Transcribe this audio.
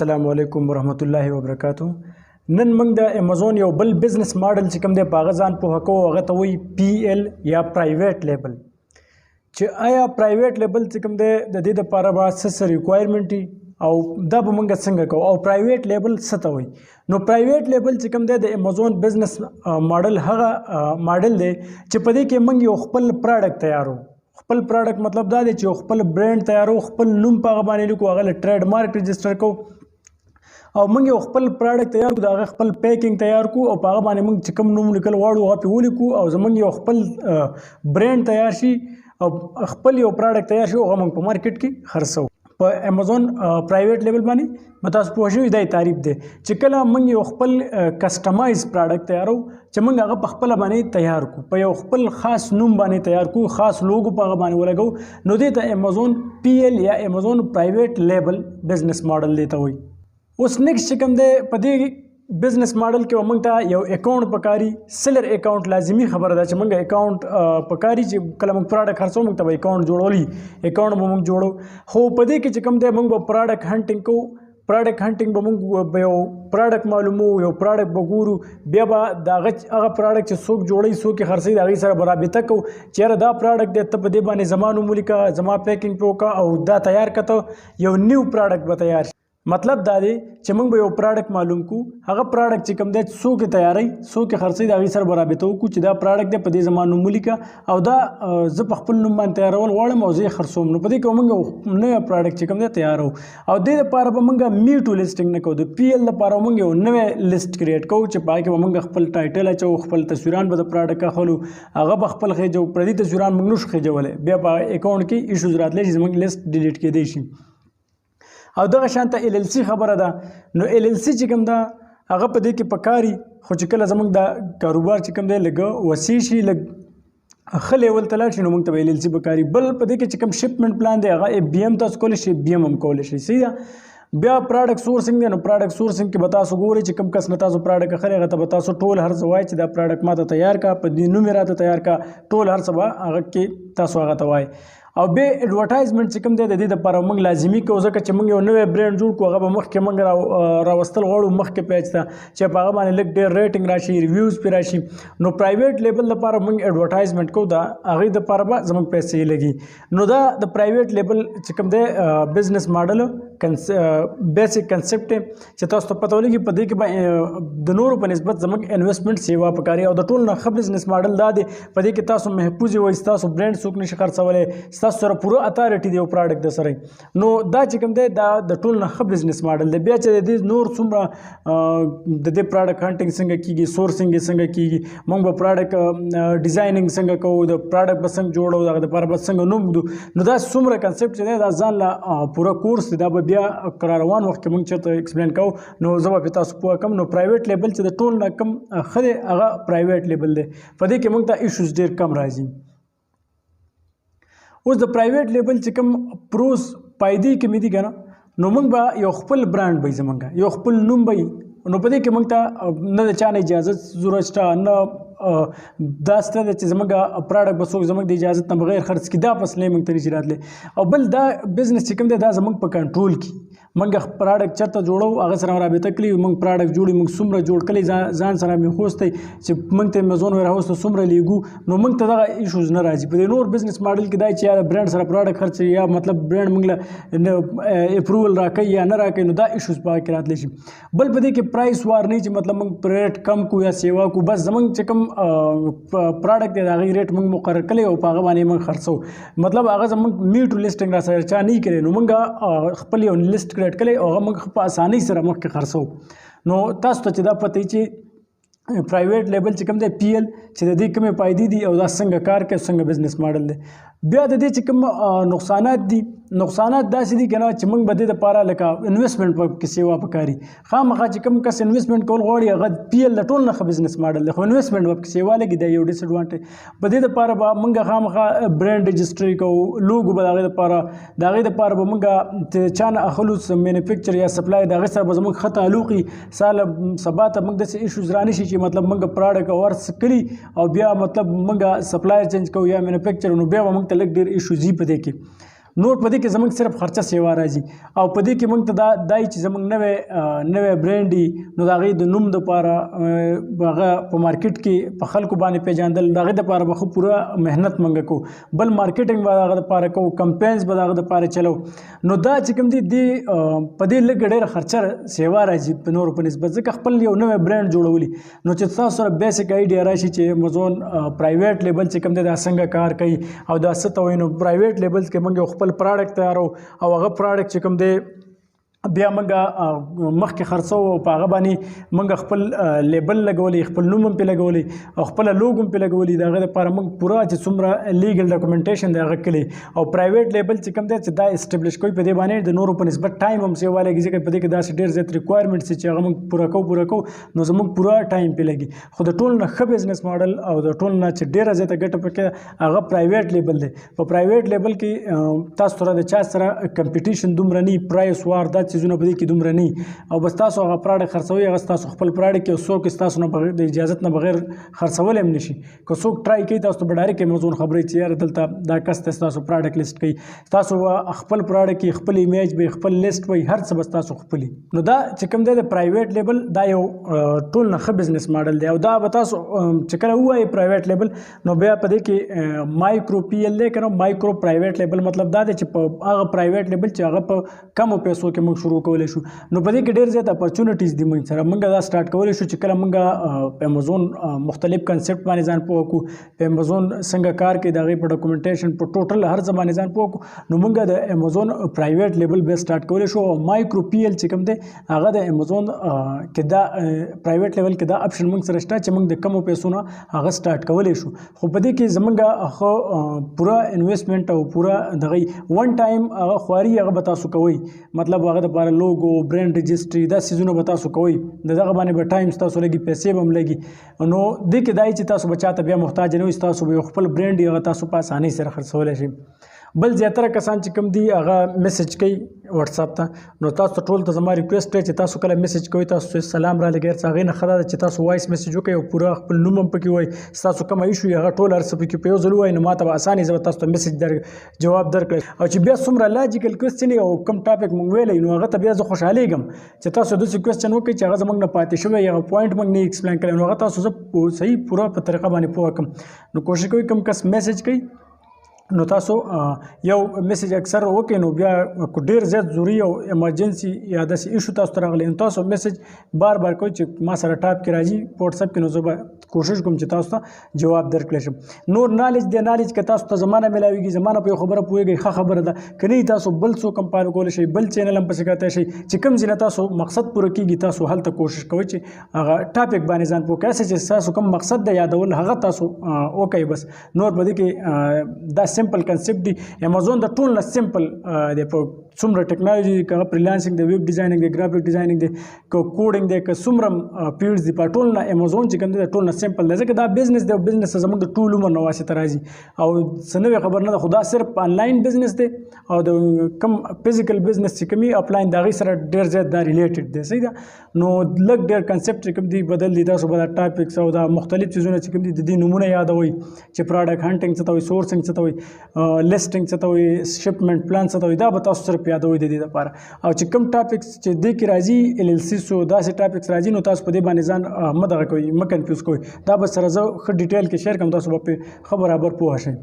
السلام علیکم ورحمت الله وبرکاتو. نن موږ د امازون یو بل بزنس ماډل چې کوم دی په هغه ځان پوهه کوو، هغه ته وایي PL یا پرایویټ لیبل. چې آیا پرایویټ لیبل چې کوم دی د دې دپاره به څه ریکوایرمنټ وي او دا به موږ څنګه کوو، او پرایویټ لیبل څه ته وایي. نو پرایویټ لیبل چې کوم دی د امازون بزنس ماډل هغه ماډل دی چې په دې کې موږ یو خپل پراډکټ تیارو. خپل پراډکټ مطلب دا دی چې خپل برانډ تیارو، خپل نوم په هغه باندې لیکو، هغه له ټریډ مارک رجسټر کوو او موږ یو خپل پراډکټ تیار کړو، د هغه خپل پیکینګ تیار کړو او په هغه باندې موږ چې کوم نوم لیکل غواړو هغه پې ولیکو او زموږ یو خپل برانډ تیار شي او خپل یو پراډکټ تیار شي او هغه موږ په مارکیټ کې خرڅوو. په امازون پرایویټ لیبل باندې به تاسو پوه شوي دا تعریف دی چې کله موږ یو خپل کسټمایز پراډکټ تیارو چې موږ هغه په خپله باندې تیار کړو، په یو خپل خاص نوم باندې تیار کړو، خاص لوګو په هغه باندې ولګو، نو دې ته امازون PL یا امازون پرایویټ لیبل بزنس ماډل دی ته وایي. اوس نیکسټ چې کوم دی په دې بزنس ماډل کې موږ ته یو اکاونټ پکاري، سیلر اکاونټ لازمي خبره ده چې موږ اکاونټ پکاري چې کله موږ پراډکټ خرڅوو موږ ته به اکاونټ جوړولی، اکاونټ به موږ جوړو. خو په دې کې چې کوم دی موږ به پراډکټ هنټینګ کوو. پراډکټ هنټینګ به موږ یو پراډکټ معلومو، یو پراډکټ به ګورو، بیا به د هغه پراډکټ چې څوک جوړوي څوک یې خرڅوي د هغې سره به رابطه کوو چې یاره دا پراډکټ دی، ته په دې باندې زما نوم ولیکه، زما پیکینګ پې وکړه او دا تیار کړه، یو نیو پراډکټ به تیار شي. مطلب دا دی چې موږ به یو پراډکټ معلوم کو، هغه پراډکټ چې کوم دی څوک یې تیاروي څوک یې خرڅوي د هغې سره به رابطه وکړو چې دا پراډکټ دی، په دې زما نوم ولیکه او دا زه په خپل نوم باندې تیارول غواړم او زه یې خرڅوم. نو په دې کې به موږ نوی پراډکټ چې کوم دی تیارو او دې دپاره به موږ میټو لیسټینګ نه کوو. د PL دپاره موږ یو نوی لیسټ کریټ کوو چې په هغې کې به موږ خپل ټایټل اچوو، خپل تصویران به د پراډکټ اخلو، هغه به خپل خېجو، پردي تصویران موږ نشو خېجولی، بیا په اکاونټ کې ایشوز راتلی چې زموږ لیسټ ډیلیټ کېدی شي. او دغه شانته LLC خبره ده. نو LLC چې کوم ده هغه په دې کې پکاري، خو چې کله زموږ د کاروبار چې کوم دی لږ وسیع شي، لږ ښه لیول ته لاړ شي، نو موږ ته به LLC پکاري. بل په دې کې چې کوم شپمنټ پلان دی هغه FBM تاسو کولی شئ، BM هم کولی شئ. صحیح ده. بیا پراډکټ سورسنګ دی. نو پراډکټ سورسنګ کې به تاسو ګورئ چې کوم کس نه تاسو پراډکټ اخلئ هغه ته به تاسو ټول هر څه وایئ چې دا پراډکټ ما ته تیار کا، په دې نوم یې راته تیار کا، ټول هر څه به هغه کې تاسو هغه ته وایئ. او بیا اډورټایزمنټ چې کوم دی د دې دپاره موږ لازمي کوو، ځکه چې موږ یو نوی برانډ جوړ کړو، هغه به مخکې موږ راوستل غواړو مخکې پیج ته چې په هغه باندې لږ ډېر ریټنګ راشي، ریویوز پرې راشي. نو پرایویټ لیبل لپاره موږ اډورټایزمنټ کوو، د هغې دپاره به زموږ پیسې لګي. نو دا د پرایویټ لیبل چې کوم دی بزنس ماډل بیسک کنسپټ دی چې تاسو ته پته ولګي. په دې کې به د نورو په نسبت زموږ انویسټمنټ سیوا پکاري او د ټول نه ښه بزنس ماډل دا دی په دې کې تاسو محفوظ وئ، ستاسو برانډ څوک نشي خرڅولی، ستاسو سره پوره اتارټي دی یو پراډکټ د سره. نو دا چې کوم دی دا د ټول نه ښه بزنس ماډل دی. بیا چې د دې نور څومره د دې پراډکټ هنټینګ څنګه کېږي، سورسنګ یې څنګه کېږي، موږ به پراډکټ ډیزایننګ څنګه کوو، د پراډکټ به څنګه جوړو، د هغه دپاره به څنګه نوم ږدو. نو دا څومره کنسپټ چې دی دا ځان له پوره کورس دی، دا به بیا روان وخت کې موږ چېرته ایکسپلین کوو، نو زه به پرې تاسو پوه کړم. نو پرایویټ لیبل چې د ټول نه کم ښه دی هغه پرایویټ لیبل دی، په دې کې موږ ته ایشوز ډېر کم راځي. اوس د پرایویټ لیبل چې کوم پروس فایدې کمې دي که نه، نو موږ به یو خپل برانډ به زموږ یو خپل نوم به، نو په دې کې موږ ته نه د چا نه اجازت ضرورت شته، نه دا سته ده چې زموږ پراډکټ به څوک زموږ د اجازت نه بغیر خرڅ کړي، دا فیصلې موږ ته نشي راتلی. او بل دا بزنس چې کوم دی دا زموږ په کنټرول کې، موږ پراډکټ چېرته جوړو هغه سره رابطه کړي، موږ پراډکټ جوړوي، موږ څومره جوړ کړی ځان سره مې خوستی چې موږ ته امازون ویرهاوس ته څومره لیږو، نو موږ ته دغه ایشوز نه راځي. په دې نور بزنس ماډل کې دا چې یا برانډ سره پراډکټ خرڅوي یا مطلب برانډ موږ له اپروول راکوي یا نه راکوي، نو دا ایشوز په هغه کې راتلی شي. بل په دې کې پرایس وار نه چې مطلب موږ ریټ کم کو یا سیوا کو، بس زموږ چې کوم پراډکټ دی د هغې ریټ موږ مقرر کړی او په هغه باندې موږ خرڅوو. مطلب هغه زموږ میټو لیسټینګ را سره چا نه کړی، نو موږ خپل یو لیسټ کریټ کړی او هغه موږ په اسانۍ سره مخکې خرڅوو. نو تاسو ته چې دا پته وي چې پرایویټ لیبل چې کوم دی PL چې د دې کومې فایدې دي او دا څنګه کار کوي، څنګه بزنس ماډل دی. بیا د دې چې کوم نقصانات دي، نقصانات داسې دي که نه چې موږ به دې دپاره لکه انویسټمنټ پکې سیوا پکاري. خامخا چې کوم کس انویسټمنټ کول غواړي هغه PL د ټول نه ښه بزنس ماډل دی، خو انویسټمنټ به پکې سیوا لګي، دا یو ډس اډوانټیج. په دې دپاره به موږ خامخا برانډ رجسټري کوو، لوګو به د هغې دپاره به موږ چا نه اخلو، مینوفیکچر یا سپلای د هغې سره به زموږ ښه تعلق وي. ساله سبا ته موږ داسې ایشوز را نه شي چې مطلب موږ پراډکټ ورس کړي او بیا مطلب موږ سپلایر چینج کوو یا مینوفیکچر، نو بیا به موږ ته لږ ډېر ایشوز وي په دې کې. نور په دې کې زمونږ صرف خرچه سیوا راځي او په دې کې موږ ته دای چې زمونږ نوې برانډ نو د هغې د نوم دپاره هغه په مارکیټ کې په خلکو باندې پیژندل د هغې دپاره به ښه پوره محنت موږ کوو بل مارکیټنګ به د هغه دپاره کوو کمپینز به د هغه دپاره چلو نو دا چې کوم دي په دې لږ ډېره خرچه سیوا راځي په نورو په نسبت ځکه خپل یو نوی برانډ جوړولي نو چې تاسو سره بیسک آیډیا راشي چې امازون پرایویټ لیبل چې کوم دی دا څنګه کار کوي او دا څه ته وایي نو پرایویټ لیبل کې موږ خپل پراډکټ تیارو او هغه پراډکټ چې کوم دی بیا موږ مخکې خرڅو او په هغه باندې موږ خپل لیبل لګولی خپل نوم هم پې لګولی او خپله لوګو هم پې لګولی د هغه دپاره موږ پوره چې څومره لیګل ډاکومنټیشن دی هغه کلی او پرایویټ لیبل چې کوم دی چې دا اسټبلیش کوي په دې باندې د نورو په نسبت ټایم هم سیوا لګي ځکه په دې کې داسې ډېر زیات ریکوایرمنټس چې هغه موږ پوره کوو نو زموږ پوره ټایم پې لګي خو د ټول نه ښه بزنس ماډل او د ټول نه چې ډېره زیاته ګټه پکې هغه پرایویټ لیبل دی په پرایویټ لیبل کې تاسو سره د چا سره کمپټیشن دومره نه پرایس وار دا څیزونه په دې کې دومره او بس تاسو هغه پراډکټ خرڅوي هغه تاسو خپل پراډکټ کې څوک تاسو نه بغیر د اجازت نه بغیر خرڅول هم نشي که څوک ټرای کوي تاسو به ډایرکټ امازون خبرې چې یاره دلته دا کس تاسو پراډکټ لیست کوي تاسو خپل پراډکټ کې خپل ایمیج به خپل لیست وي هر څه بس تاسو خپل نو دا چې کوم دی د پرایویټ لیبل دا یو ټول نه ښه بزنس ماډل دی او دا به تاسو چې کله ووایي پرایویټ لیبل نو بیا په دې کې مایکرو پی ایل دی که نه مایکرو پرایویټ لیبل مطلب دا دی چې په هغه پرایویټ لیبل چې هغه په کمو پیسو کې موږ شروع کولی شو نو په دې کې ډېر زیات اپرچونټیز دي موږ سره موږ دا سټارټ کولی شو چې کله موږ په امازون مختلف کنسپټ باندې ځان پوه کړو په امازون څنګه کار کوي د هغې په ډاکومنټیشن په ټوټل هر څه باندې ځان پوه کړو نو موږ د امازون پرایویټ لیبل بیا سټارټ کولی شو او مایکرو پی ایل چې کوم دی هغه د امازون کې دا پرایویټ لیول کې دا اپشن موږ سره شته چې موږ د کمو پیسو نه هغه سټارټ کولی شو خو په دې کې زموږ پوره انویسټمنټ او پوره دغه ون ټایم هغه خواري هغه به تاسو کوئ مطلب هغه دپاره لوګو برانډ رجسټري دا سیزونه به تاسو کوئ د دغه باندې به ټایم ستاسو لګي پیسې به هم لګي نو دې کې دا چې تاسو به چاته بیا محتاج نه وي ستاسو به یو خپل برانډ هغه تاسو په اسانۍ سره خرڅولی شئ بل زیاتره کسان چې کوم دي هغه میسج کوي واتساپ ته نو تاسو ټول ته زما ریکویسټ دی چې تاسو کله میسج کوئ تاسو سلام را لګئ هغې نه ښه دا ده چې تاسو وایس میسج وکړئ او پوره خپل نوم هم پکې وایي ستاسو کومه ایشو هغه ټول هر څه پکې په یو ځل ووایي نو ما ته به اسانې زه به تاسو ته میسج جواب درکړئ او چې بیا څومره لاجیکل کوېسچن او کوم ټاپک موږ ویلی نو هغه ته بیا زه خوشحالېږم چې تاسو داسې کوېسچن وکړئ چې هغه زموږ نه پاتې شوی هغه پوینټ موږ نه ایکسپلین کړی نو هغه تاسو زه صحیح پوره په طریقه باندې پوه کړم نو کوشش کوئ کوم کس میسج کوي نو تاسو یو میسج اکثر وکړئ نو بیا ډېر زیات ضروري او ایمرجنسي یا داسې ایشو تاسو ته راغلی نو تاسو میسج بار کوئ چې ما سره ټاپ کې راځي په وټساپ کې نو زه به کوشش کوم چې تاسو ته جواب درکړی شم نور نالج دی نالج که تاسو ته زما نه میلاویږي زما نه په یو خبره پوهېږئ ښه خبره ده که نه تاسو بل څوک هم فالو کولی شئ بل چینل هم پسې کتلی شئ چې کوم ځای نه تاسو مقصد پوره کېږي تاسو هلته کوشش کوئ چې هغه ټاپک باندې ځان پوه کړئ چې تاسو کوم مقصد دی یادول هغه تاسو وکئ بس نور په دې کې دا سمپل کنسپټ دی امازون د ټول نه سمپل دی په څومره ټیکنالوژي دی که پریلانسنګ دی ویب ډیزایننګ دی ګرافیک ډیزایننګ دی که کوډنګ دی که څومره فیلډز دی په ټول نه امازون چې کوم دی د ټول نه سمپل دی ځکه دا بزنس دی او بزنس زموږ د ټول عمر نه واسطه راځي او څه نوې خبر نه ده خو دا صرف آنلاین بزنس دی او د کوم فزیکل بزنس چې کوم آفلاین د هغې سره ډېر زیات دا ریلیټډ دی صحیح ده نو لږ ډېر کنسپټ چې کوم دی بدل دی تاسو به دا ټاپکس او دا مختلف چیزونه چې کوم دي د دې نومونه یادوئ چې پراډکټ هنټینګ څه ته وایي سورسنګ څه ته وایي لیسټنګ څه ته وایي شپمنټ پلان څه ته وایي دا به تاسو صرف یادوئ د دې لپاره او چې کوم ټاپکس چې دې کې راځي LLC سو داسې ټاپکس راځي نو تاسو په دې باندې ځان مه دغه کوئ مه کنفیوز کوئ دا به سره زه ښه ډیټیل کې شیر کوم تاسو به پرې ښه برابر پوه شئ